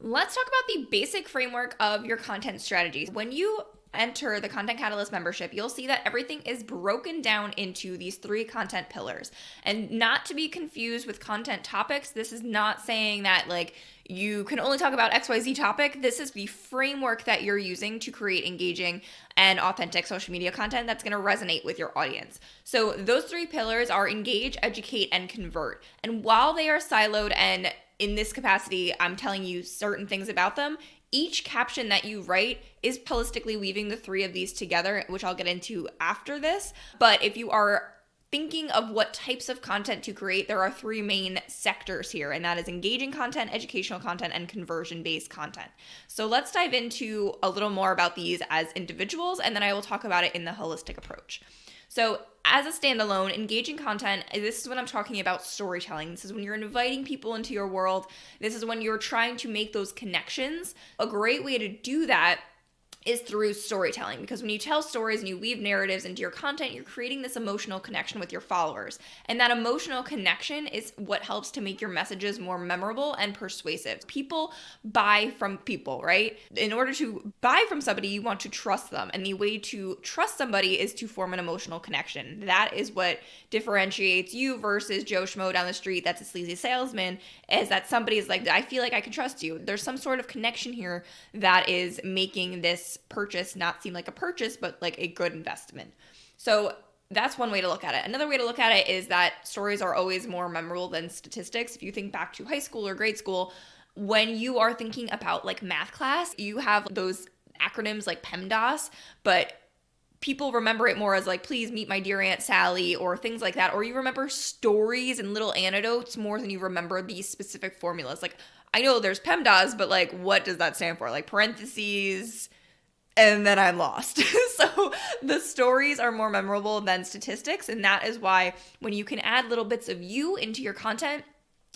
let's talk about the basic framework of your content strategy. When you enter the Content Catalyst membership, you'll see that everything is broken down into these 3 content pillars. And not to be confused with content topics, this is not saying that like you can only talk about XYZ topic. This is the framework that you're using to create engaging and authentic social media content that's going to resonate with your audience. So those 3 pillars are engage, educate, and convert. And while they are siloed and in this capacity, I'm telling you certain things about them, each caption that you write is holistically weaving the 3 of these together, which I'll get into after this. But if you are thinking of what types of content to create, there are 3 main sectors here, and that is engaging content, educational content, and conversion-based content. So let's dive into a little more about these as individuals, and then I will talk about it in the holistic approach. So as a standalone, engaging content, this is when I'm talking about storytelling. This is when you're inviting people into your world. This is when you're trying to make those connections. A great way to do that is through storytelling, because when you tell stories and you weave narratives into your content, you're creating this emotional connection with your followers. And that emotional connection is what helps to make your messages more memorable and persuasive. People buy from people, right? In order to buy from somebody, you want to trust them. And the way to trust somebody is to form an emotional connection. That is what differentiates you versus Joe Schmo down the street that's a sleazy salesman, is that somebody is like, I feel like I can trust you. There's some sort of connection here that is making this purchase not seem like a purchase, but like a good investment. So that's one way to look at it. Another way to look at it is that stories are always more memorable than statistics. If you think back to high school or grade school, when you are thinking about like math class, you have those acronyms like PEMDAS, but people remember it more as like, please meet my dear Aunt Sally, or things like that. Or you remember stories and little anecdotes more than you remember these specific formulas. Like, I know there's PEMDAS, but like, what does that stand for? Like parentheses, and then I'm lost. So the stories are more memorable than statistics. And that is why when you can add little bits of you into your content,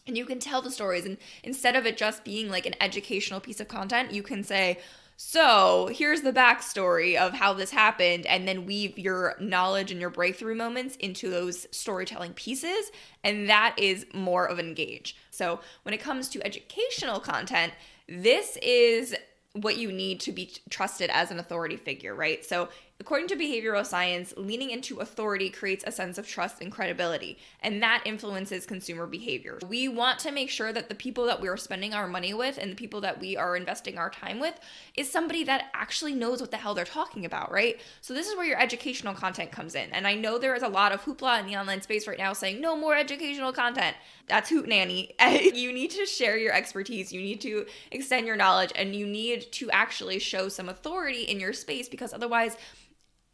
and you can tell the stories, and instead of it just being like an educational piece of content, you can say, so here's the backstory of how this happened, and then weave your knowledge and your breakthrough moments into those storytelling pieces, and that is more of engage. So when it comes to educational content, this is what you need to be trusted as an authority figure, right? So according to behavioral science, leaning into authority creates a sense of trust and credibility, and that influences consumer behavior. We want to make sure that the people that we are spending our money with and the people that we are investing our time with is somebody that actually knows what the hell they're talking about, right? So this is where your educational content comes in. And I know there is a lot of hoopla in the online space right now saying, no more educational content. That's hootenanny. You need to share your expertise. You need to extend your knowledge, and you need to actually show some authority in your space, because otherwise,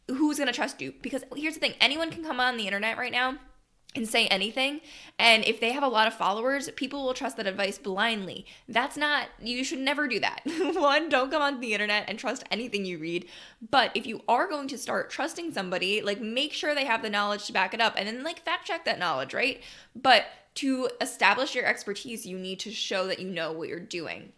who's going to trust you? Because here's the thing, anyone can come on the internet right now and say anything, and if they have a lot of followers, people will trust that advice blindly. You should never do that. One, don't come on the internet and trust anything you read. But if you are going to start trusting somebody, like, make sure they have the knowledge to back it up, and then like fact check that knowledge, right? But to establish your expertise, you need to show that you know what you're doing.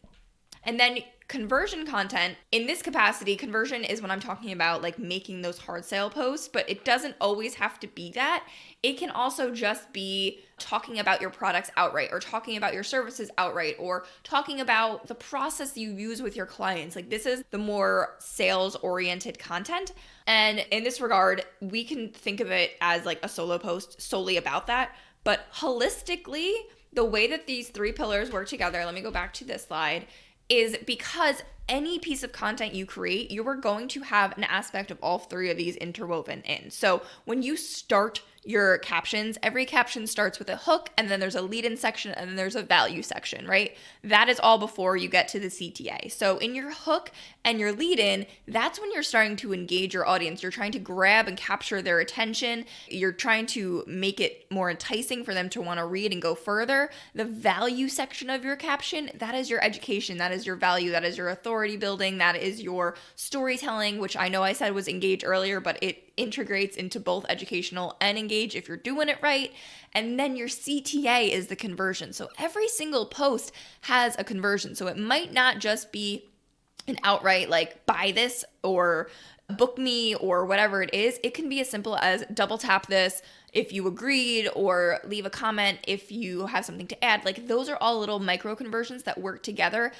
And then conversion content, in this capacity, conversion is when I'm talking about like making those hard sale posts, but it doesn't always have to be that. It can also just be talking about your products outright, or talking about your services outright, or talking about the process you use with your clients. Like, this is the more sales oriented content. And in this regard, we can think of it as like a solo post solely about that. But holistically, the way that these 3 pillars work together, let me go back to this slide, is because any piece of content you create, you are going to have an aspect of all 3 of these interwoven in. So when you start your captions, every caption starts with a hook, and then there's a lead-in section, and then there's a value section, right? That is all before you get to the CTA. So in your hook and your lead-in, that's when you're starting to engage your audience. You're trying to grab and capture their attention. You're trying to make it more enticing for them to want to read and go further. The value section of your caption, that is your education, that is your value, that is your authority building, that is your storytelling, which I know I said was engage earlier, but it integrates into both educational and engage if you're doing it right. And then your CTA is the conversion. So every single post has a conversion. So it might not just be an outright like buy this or book me or whatever it is. It can be as simple as double tap this if you agreed, or leave a comment if you have something to add. Like, those are all little micro conversions that work together,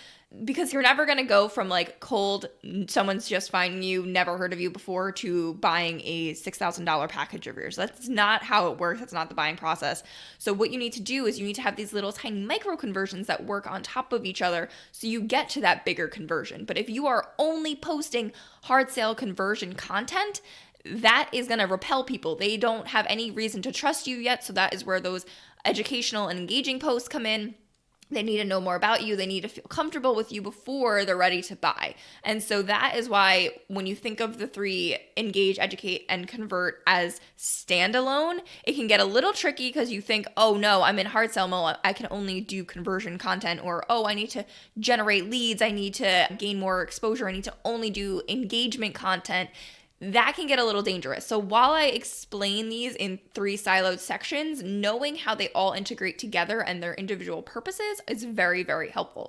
because you're never going to go from like cold, someone's just finding you, never heard of you before, to buying a $6,000 package of yours. That's not how it works. That's not the buying process. So what you need to do is you need to have these little tiny micro conversions that work on top of each other so you get to that bigger conversion. But if you are only posting hard sale conversion content, that is going to repel people. They don't have any reason to trust you yet. So that is where those educational and engaging posts come in. They need to know more about you. They need to feel comfortable with you before they're ready to buy. And so that is why when you think of the 3, engage, educate, and convert, as standalone, it can get a little tricky because you think, oh no, I'm in hard sell mode. I can only do conversion content. Or, oh, I need to generate leads. I need to gain more exposure. I need to only do engagement content. That can get a little dangerous. So while I explain these in 3 siloed sections, knowing how they all integrate together and their individual purposes is very, very helpful.